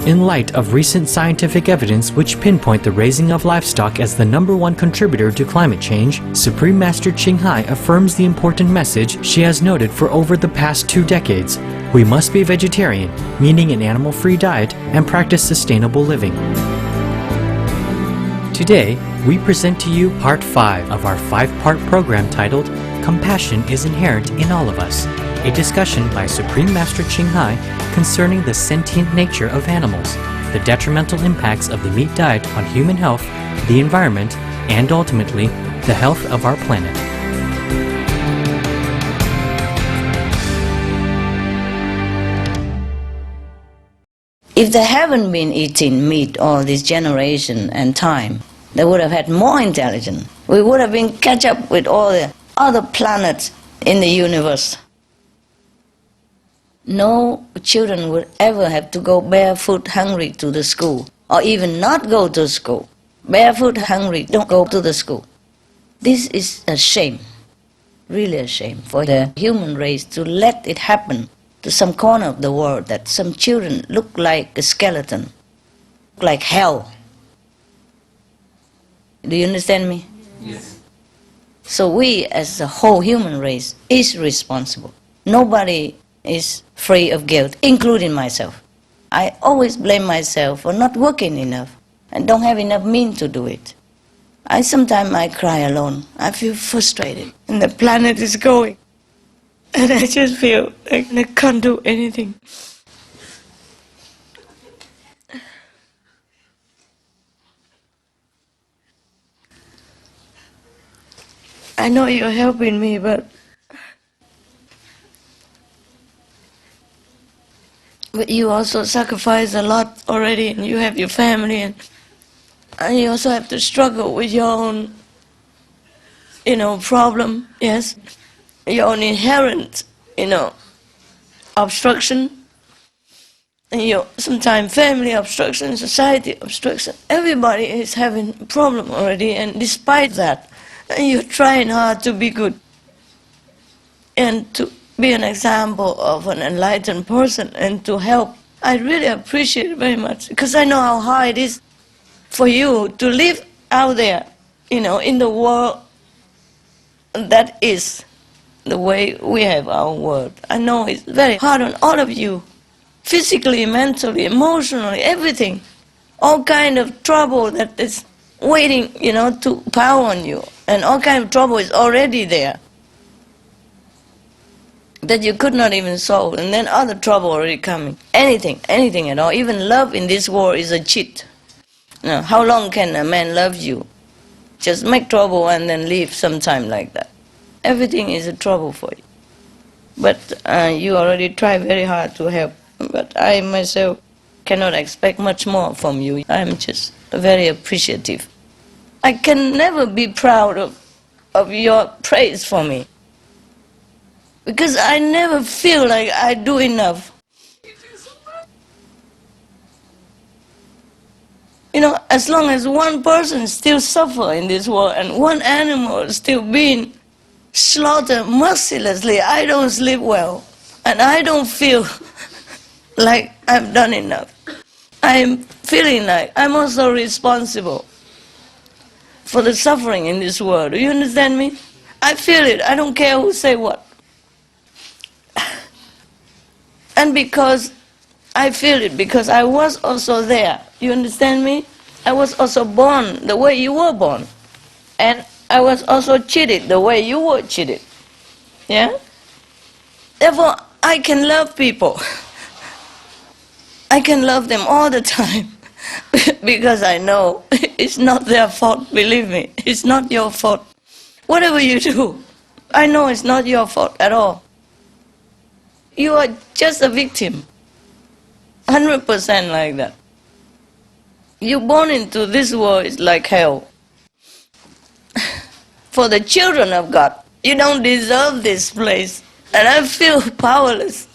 In light of recent scientific evidence which pinpoint the raising of livestock as the #1 contributor to climate change, Supreme Master Ching Hai affirms the important message she has noted for over the past 2 decades. We must be vegetarian, meaning an animal-free diet, and practice sustainable living. Today, we present to you Part 5 of our 5-part program titled Compassion is Inherent in All of Us, a discussion by Supreme Master Ching Hai concerning the sentient nature of animals, the detrimental impacts of the meat diet on human health, the environment, and ultimately, the health of our planet. If they haven't been eating meat all this generation and time, they would have had more intelligence. We would have been catch up with all the other planets in the universe. No children would ever have to go barefoot hungry to the school, or even not go to school. Barefoot hungry, don't go to the school. This is a shame, really a shame for the human race to let it happen to some corner of the world that some children look like a skeleton, like hell. Do you understand me? Yes. So we as the whole human race is responsible. Nobody is free of guilt, including myself. I always blame myself for not working enough and don't have enough means to do it. Sometimes I cry alone. I feel frustrated and the planet is going. And I just feel like I can't do anything. I know you're helping me, but you also sacrifice a lot already, and you have your family, and you also have to struggle with your own, problem, yes, your own inherent, obstruction, and your sometimes family obstruction, society obstruction. Everybody is having a problem already, and despite that, you're trying hard to be good and to be an example of an enlightened person and to help. I really appreciate it very much because I know how hard it is for you to live out there, in the world that is the way we have our world. I know it's very hard on all of you, physically, mentally, emotionally, everything. All kind of trouble that is waiting, to power on you. And all kind of trouble is already there that you could not even solve, and then other trouble already coming. Anything at all. Even love in this world is a cheat. Now, how long can a man love you? Just make trouble and then leave sometime like that. Everything is a trouble for you. But you already try very hard to help. But I myself cannot expect much more from you. I'm just very appreciative. I can never be proud of your praise for me, because I never feel like I do enough. As long as one person still suffers in this world and one animal is still being slaughtered mercilessly, I don't sleep well. And I don't feel like I've done enough. I'm feeling like I'm also responsible for the suffering in this world. Do you understand me? I feel it. I don't care who say what. And because I feel it, because I was also there. You understand me? I was also born the way you were born. And I was also cheated the way you were cheated. Yeah? Therefore, I can love people. I can love them all the time. Because I know it's not their fault, believe me. It's not your fault. Whatever you do, I know it's not your fault at all. You are just a victim. 100% like that. You're born into this world is like hell. For the children of God, you don't deserve this place. And I feel powerless.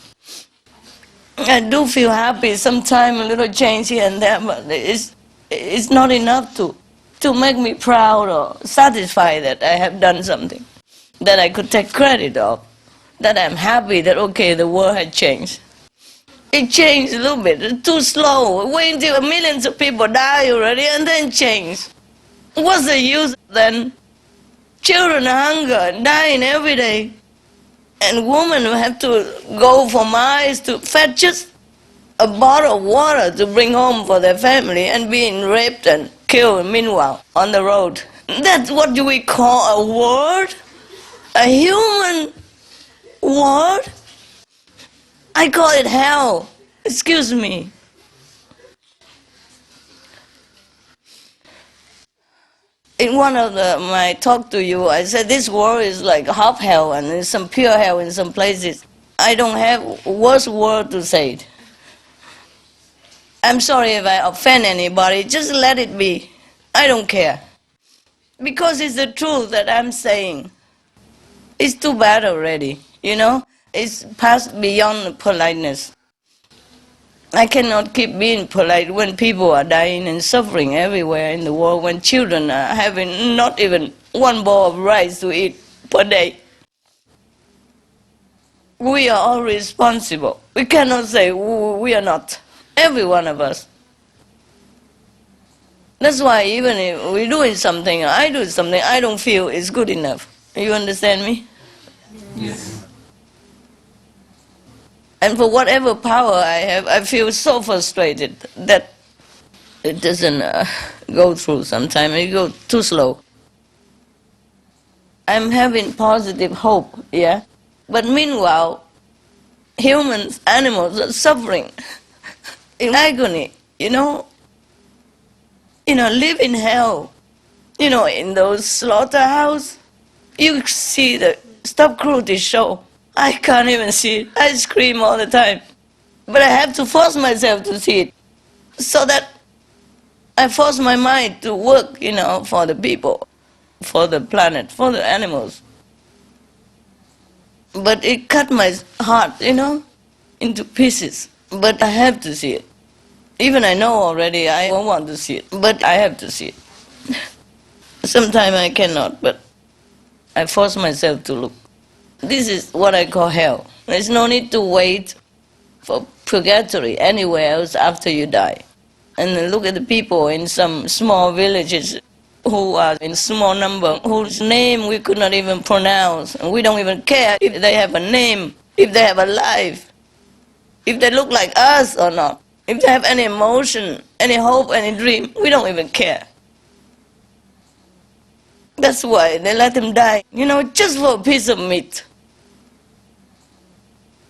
I do feel happy sometimes, a little change here and there, but it's not enough to make me proud or satisfied that I have done something that I could take credit of, that I'm happy that, okay, the world had changed. It changed a little bit. It's too slow. Wait until millions of people die already and then change. What's the use then? Children hunger and dying every day. And women have to go for miles to fetch just a bottle of water to bring home for their family and being raped and killed meanwhile on the road. That's what do we call a world? A human world? I call it hell. Excuse me. In one of my talk to you, I said this world is like half hell and there's some pure hell in some places. I don't have worse word to say it. I'm sorry if I offend anybody, just let it be. I don't care. Because it's the truth that I'm saying. It's too bad already, you know? It's past beyond politeness. I cannot keep being polite when people are dying and suffering everywhere in the world, when children are having not even one bowl of rice to eat per day. We are all responsible. We cannot say we are not. Every one of us. That's why even if we're doing something, I do something, I don't feel it's good enough. You understand me? Yes. And for whatever power I have, I feel so frustrated that it doesn't go through sometimes. It goes too slow. I'm having positive hope, yeah? But meanwhile, humans, animals are suffering in agony, you know? Live in hell. In those slaughterhouses, you see the Stop Cruelty show. I can't even see it. I scream all the time. But I have to force myself to see it. So that I force my mind to work, for the people, for the planet, for the animals. But it cut my heart, into pieces. But I have to see it. Even I know already I don't want to see it, but I have to see it. Sometimes I cannot, but I force myself to look. This is what I call hell. There's no need to wait for purgatory anywhere else after you die. And then look at the people in some small villages who are in small number, whose name we could not even pronounce. And we don't even care if they have a name, if they have a life, if they look like us or not. If they have any emotion, any hope, any dream, we don't even care. That's why they let them die, just for a piece of meat.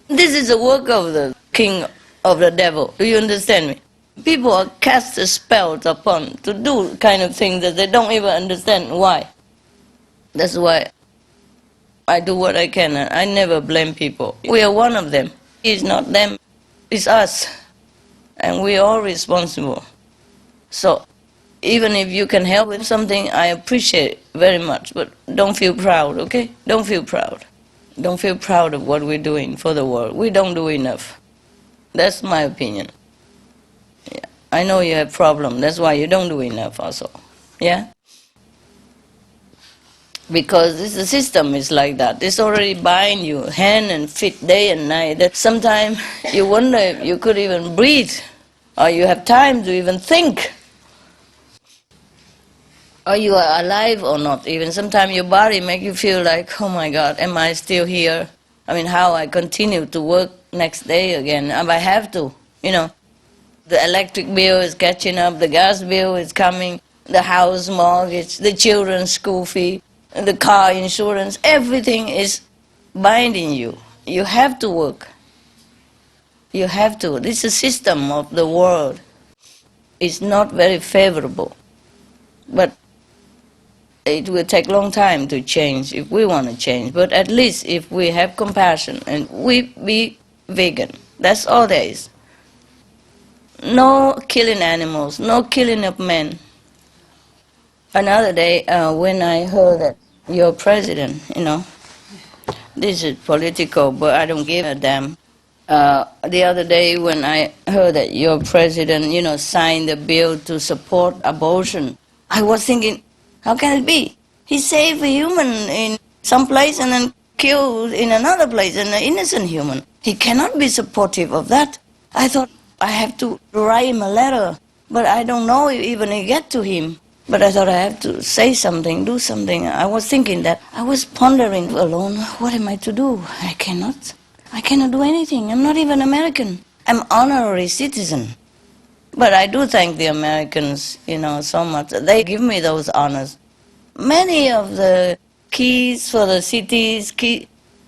This is the work of the king of the devil. Do you understand me? People are cast a spell upon to do kind of things that they don't even understand why. That's why I do what I can. I never blame people. We are one of them. It's not them, it's us. And we are all responsible. So, even if you can help with something, I appreciate it very much. But don't feel proud, okay? Don't feel proud. Don't feel proud of what we're doing for the world. We don't do enough. That's my opinion. Yeah. I know you have problems. That's why you don't do enough also. Yeah? Because the system is like that. It's already bind you hand and feet day and night. That sometimes you wonder if you could even breathe, or you have time to even think, or you are alive or not. Even sometimes your body makes you feel like, oh my God, am I still here? How I continue to work next day again? If I have to, The electric bill is catching up, the gas bill is coming, the house mortgage, the children's school fee, the car insurance, everything is binding you. You have to work. You have to. This is the system of the world. It's not very favorable. But it will take a long time to change if we want to change. But at least if we have compassion and we be vegan, that's all there is. No killing animals, no killing of men. Another day, when I heard that your president, this is political, but I don't give a damn. The other day when I heard that your president, signed the bill to support abortion, I was thinking, how can it be? He saved a human in some place and then killed in another place an innocent human. He cannot be supportive of that. I thought I have to write him a letter, but I don't know if even it get to him. But I thought I have to say something, do something. I was thinking that. I was pondering alone, what am I to do? I cannot do anything. I'm not even American. I'm honorary citizen. But I do thank the Americans, so much. They give me those honors. Many of the keys for the cities,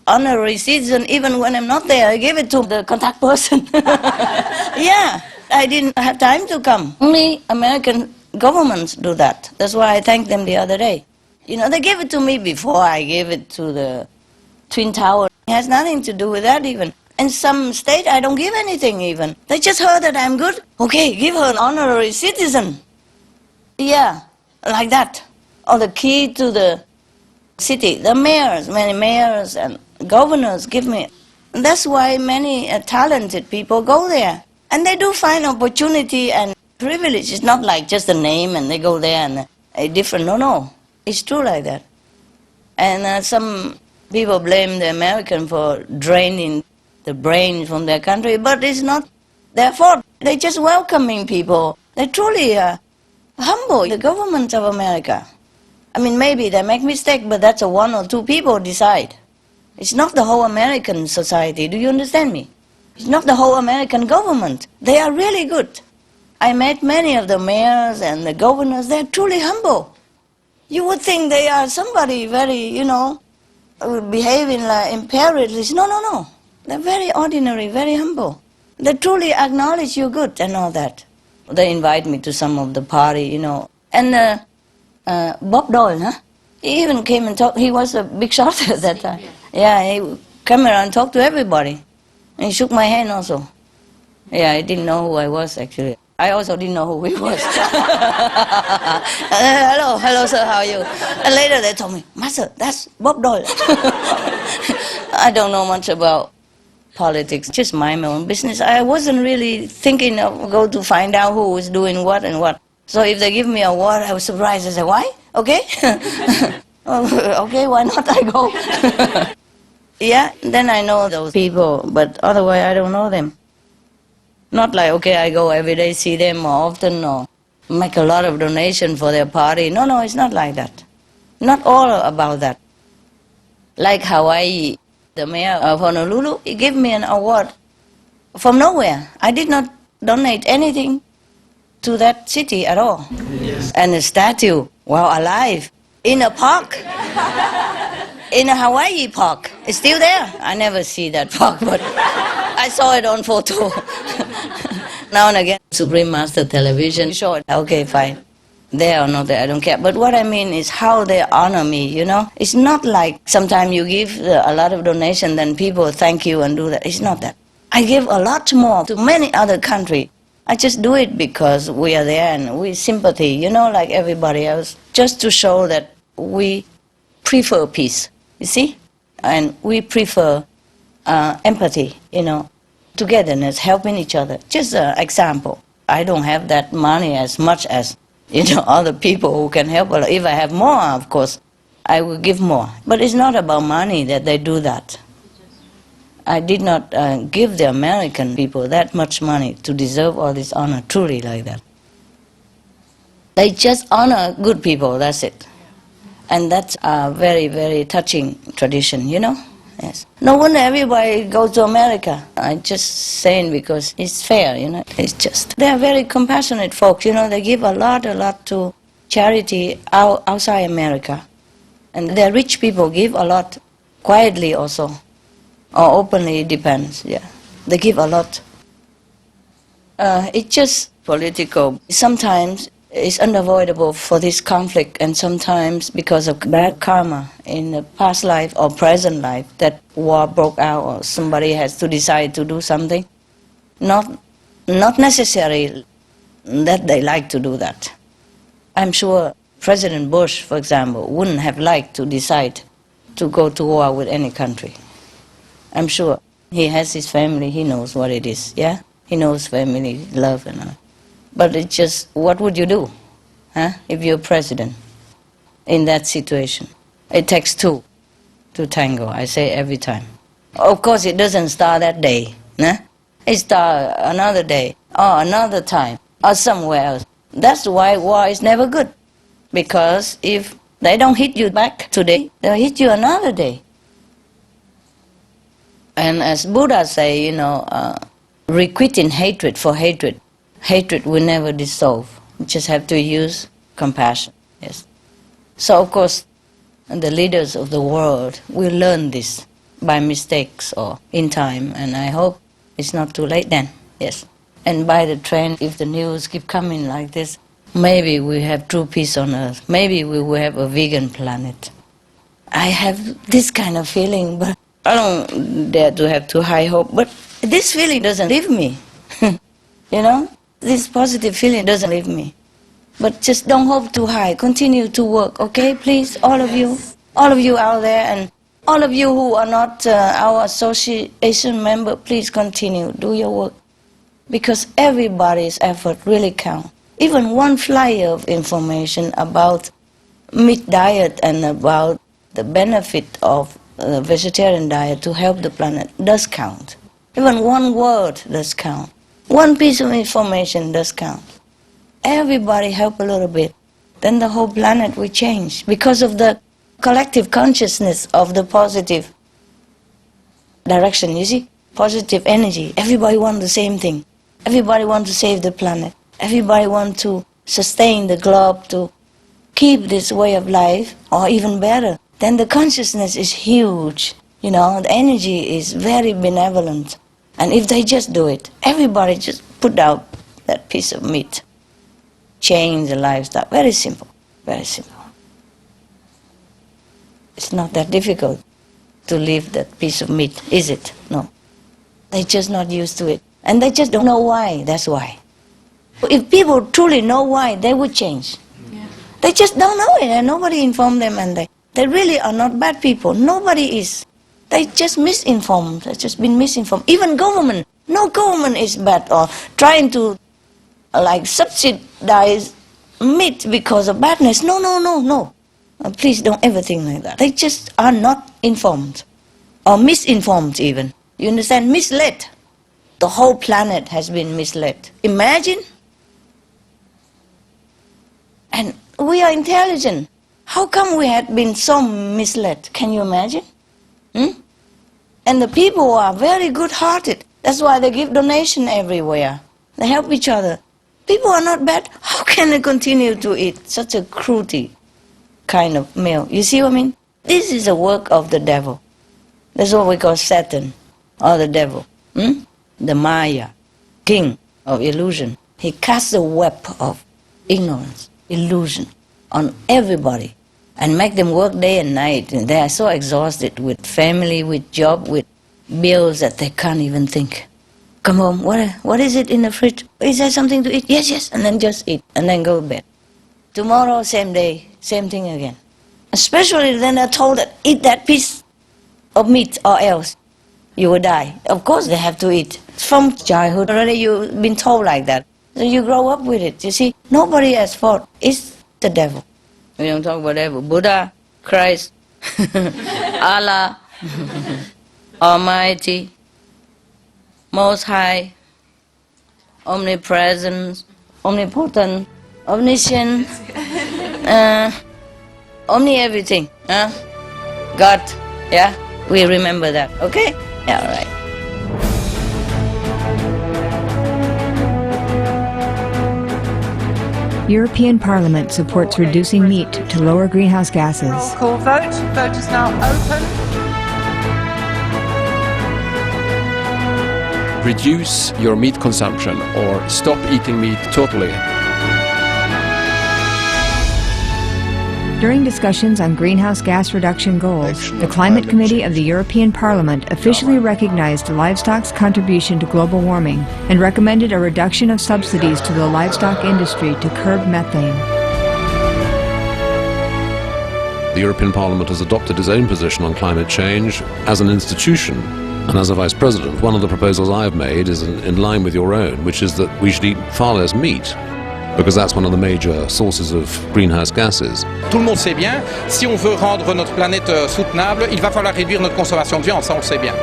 honorary citizen, even when I'm not there, I give it to the contact person. Yeah, I didn't have time to come. Only American governments do that. That's why I thanked them the other day. They gave it to me before I gave it to the Twin Tower. It has nothing to do with that even. In some state, I don't give anything even. They just heard that I'm good. Okay, give her an honorary citizen. Yeah, like that. Or the key to the city. The mayors, many mayors and governors give me. And that's why many talented people go there. And they do find opportunity and privilege. It's not like just a name and they go there and a different. No. It's true like that. And some people blame the American for draining the brain from their country, but it's not their fault. They're just welcoming people. They truly humble the government of America. I mean, maybe they make mistake, but that's one or two people decide. It's not the whole American society. Do you understand me? It's not the whole American government. They are really good. I met many of the mayors and the governors. They're truly humble. You would think they are somebody very, behaving like imperialists. No. They're very ordinary, very humble. They truly acknowledge you're good and all that. They invite me to some of the party, And Bob Doyle, he even came and talked. He was a big shot at that time. Yeah, he came around and talked to everybody. And he shook my hand also. Yeah, he didn't know who I was actually. I also didn't know who he was. Hello sir, how are you? And later they told me, Master, that's Bob Doyle. I don't know much about politics, just mind my own business. I wasn't really thinking of go to find out who was doing what and what. So if they give me a award, I was surprised. I said, why? Okay. Okay, why not I go? Yeah, then I know those people, but otherwise I don't know them. Not like, okay, I go every day, see them more often, or make a lot of donation for their party. No, it's not like that. Not all about that. Like Hawaii, the mayor of Honolulu, he gave me an award from nowhere. I did not donate anything to that city at all. Yes. And a statue, alive, in a park, in a Hawaii park. It's still there. I never see that park, but I saw it on photo. Now and again, Supreme Master Television show it. Okay, fine. There or not there, I don't care. But what I mean is how they honor me, It's not like sometimes you give a lot of donation, then people thank you and do that. It's not that. I give a lot more to many other countries. I just do it because we are there and we sympathy, like everybody else. Just to show that we prefer peace, you see? And we prefer empathy, togetherness, helping each other. Just an example. I don't have that money as much as other people who can help. If I have more, of course, I will give more. But it's not about money that they do that. I did not give the American people that much money to deserve all this honor, truly like that. They just honor good people, that's it. And that's a very, very touching tradition, Yes. No wonder everybody goes to America. I'm just saying because it's fair, It's just, they are very compassionate folks, They give a lot to charity outside America. And the rich people give a lot, quietly also, or openly, it depends, yeah. They give a lot. It's just political. Sometimes it's unavoidable for this conflict, and sometimes because of bad karma in the past life or present life, that war broke out or somebody has to decide to do something. Not necessarily that they like to do that. I'm sure President Bush, for example, wouldn't have liked to decide to go to war with any country. I'm sure. He has his family, he knows what it is, yeah? He knows family, love and all. But it's just, what would you do, if you're president in that situation? It takes two to tango, I say every time. Of course, it doesn't start that day. It's another day, or another time, or somewhere else. That's why war is never good. Because if they don't hit you back today, they'll hit you another day. And as Buddha say, requiting hatred for hatred. Hatred will never dissolve. You just have to use compassion. Yes. So of course, the leaders of the world will learn this by mistakes or in time, and I hope it's not too late then. Yes. And by the trend, if the news keep coming like this, maybe we have true peace on earth. Maybe we will have a vegan planet. I have this kind of feeling, but I don't dare to have too high hope. But this feeling doesn't leave me. This positive feeling doesn't leave me. But just don't hope too high. Continue to work, okay? Please, all of you out there, and all of you who are not our association member, please continue, do your work. Because everybody's effort really counts. Even one flyer of information about meat diet and about the benefit of the vegetarian diet to help the planet does count. Even one word does count. One piece of information does count. Everybody help a little bit, then the whole planet will change because of the collective consciousness of the positive direction. You see, positive energy. Everybody wants the same thing. Everybody wants to save the planet. Everybody wants to sustain the globe, to keep this way of life, or even better. Then the consciousness is huge. The energy is very benevolent. And if they just do it, everybody just put out that piece of meat. Change the lifestyle. Very simple. Very simple. It's not that difficult to leave that piece of meat, is it? No. They're just not used to it. And they just don't know why, that's why. If people truly know why, they would change. Yeah. They just don't know it, and nobody informed them, and they really are not bad people. Nobody is. They just misinformed. They've just been misinformed. Even government. No government is bad or trying to subsidize meat because of badness. No. Please don't ever think like that. They just are not informed. Or misinformed even. You understand? Misled. The whole planet has been misled. Imagine. And we are intelligent. How come we had been so misled? Can you imagine? And the people are very good-hearted. That's why they give donation everywhere. They help each other. People are not bad. How can they continue to eat such a cruelty kind of meal? You see what I mean? This is a work of the devil. That's what we call Satan, or the devil. The Maya, king of illusion. He casts a web of ignorance, illusion on everybody and make them work day and night. And they are so exhausted with family, with job, with bills that they can't even think. Come home, what is it in the fridge? Is there something to eat? Yes, and then just eat, and then go to bed. Tomorrow, same day, same thing again. Especially then they're told that eat that piece of meat or else you will die. Of course they have to eat. From childhood already you've been told like that. So you grow up with it. You see, nobody has fault. It's the devil. We don't talk about devil. Buddha, Christ, Allah, Almighty, Most High, Omnipresent, Omnipotent, Omniscient, Omni everything. God, yeah? We remember that, okay? Yeah, all right. European Parliament supports reducing meat to lower greenhouse gases. Roll call vote. Vote is now open. Reduce your meat consumption or stop eating meat totally. During discussions on greenhouse gas reduction goals, the Climate Committee of the European Parliament officially recognized livestock's contribution to global warming and recommended a reduction of subsidies to the livestock industry to curb methane. The European Parliament has adopted its own position on climate change as an institution. And as a Vice President, one of the proposals I have made is in line with your own, which is that we should eat far less meat, because that's one of the major sources of greenhouse gases. Tout le monde sait bien, si on veut rendre notre planète soutenable, il va falloir réduire notre consommation de viande, ça on le sait bien.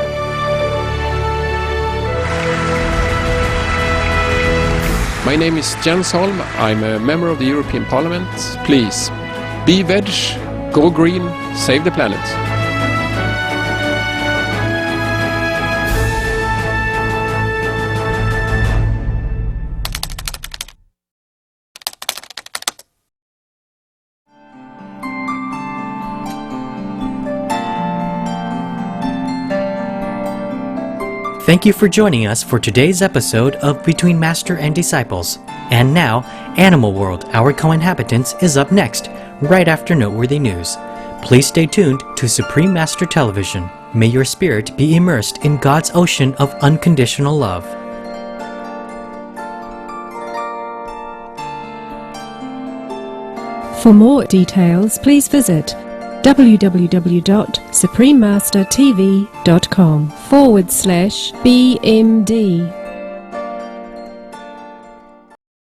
My name is Jens Holm. I'm a member of the European Parliament. Please, be veg, go green, save the planet. Thank you for joining us for today's episode of Between Master and Disciples. And now, Animal World, Our Co-Inhabitants is up next, right after noteworthy news. Please stay tuned to Supreme Master Television. May your spirit be immersed in God's ocean of unconditional love. For more details, please visit www.suprememastertv.com/BMD